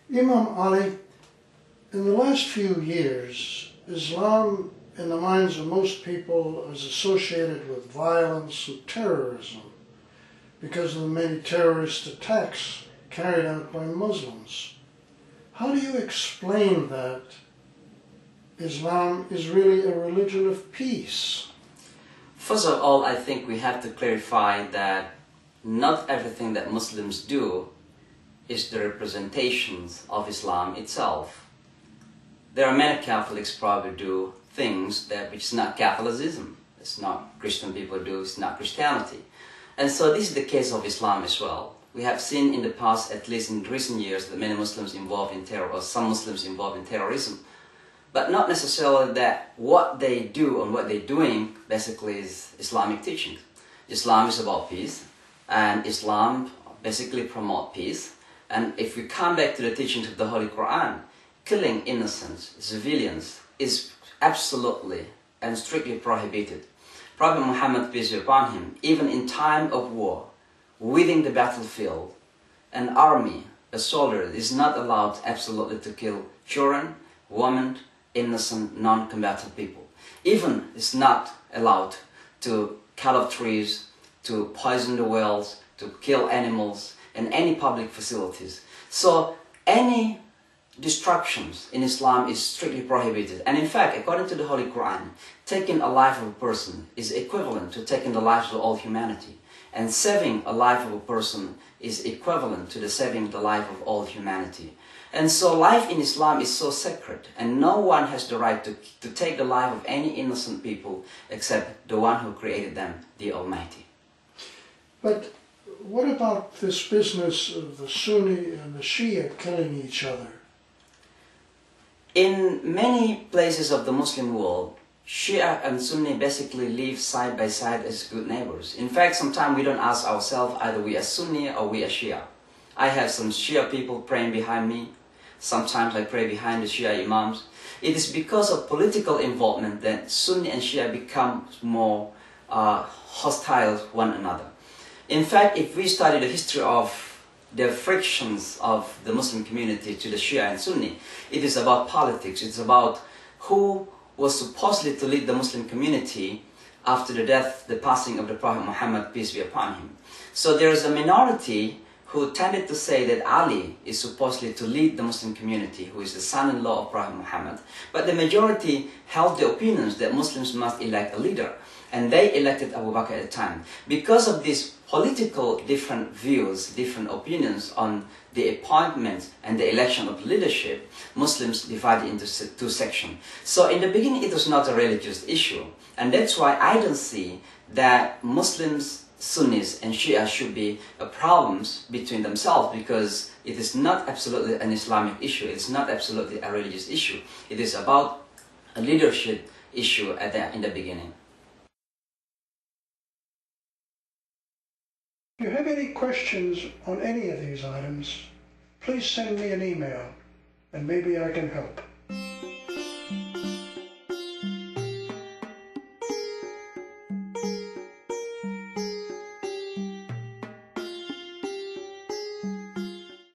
Imam Ali, in the last few years, Islam, in the minds of most people, is associated with violence and terrorism because of the many terrorist attacks carried out by Muslims. How do you explain that Islam is really a religion of peace? First of all, I think we have to clarify that not everything that Muslims do is the representations of Islam itself. There are many Catholics probably do things which is not Catholicism. It's not Christian people do, it's not Christianity. And so this is the case of Islam as well. We have seen in the past, at least in recent years, that many Muslims involved in terror, or some Muslims involved in terrorism. But not necessarily that what they do and what they're doing basically is Islamic teaching. Islam is about peace, and Islam basically promotes peace. And if we come back to the teachings of the Holy Quran, killing innocent civilians is absolutely and strictly prohibited. Prophet Muhammad, peace be upon him, even in time of war, within the battlefield, an army, a soldier is not allowed absolutely to kill children, women, innocent, non-combatant people. Even it's not allowed to cut off trees, to poison the wells, to kill animals in any public facilities. So any destructions in Islam is strictly prohibited. And in fact, according to the Holy Quran, taking a life of a person is equivalent to taking the lives of all humanity. And saving a life of a person is equivalent to saving the life of all humanity. And so life in Islam is so sacred, and no one has the right to take the life of any innocent people except the one who created them, the Almighty. But what about this business of the Sunni and the Shia killing each other? In many places of the Muslim world, Shia and Sunni basically live side by side as good neighbors. In fact, sometimes we don't ask ourselves either we are Sunni or we are Shia. I have some Shia people praying behind me. Sometimes I pray behind the Shia Imams. It is because of political involvement that Sunni and Shia become more hostile to one another. In fact, if we study the history of the frictions of the Muslim community to the Shia and Sunni, it is about politics. It's about who was supposedly to lead the Muslim community after the passing of the Prophet Muhammad, peace be upon him. So there is a minority who tended to say that Ali is supposedly to lead the Muslim community, who is the son-in-law of Prophet Muhammad. But the majority held the opinions that Muslims must elect a leader. And they elected Abu Bakr at the time. Because of these political different views, different opinions on the appointment and the election of leadership, Muslims divided into two sections. So in the beginning it was not a religious issue. And that's why I don't see that Muslims, Sunnis and Shia should be problems between themselves, because it is not absolutely an Islamic issue, it is not absolutely a religious issue. It is about a leadership issue in the beginning. If you have any questions on any of these items, please send me an email and maybe I can help.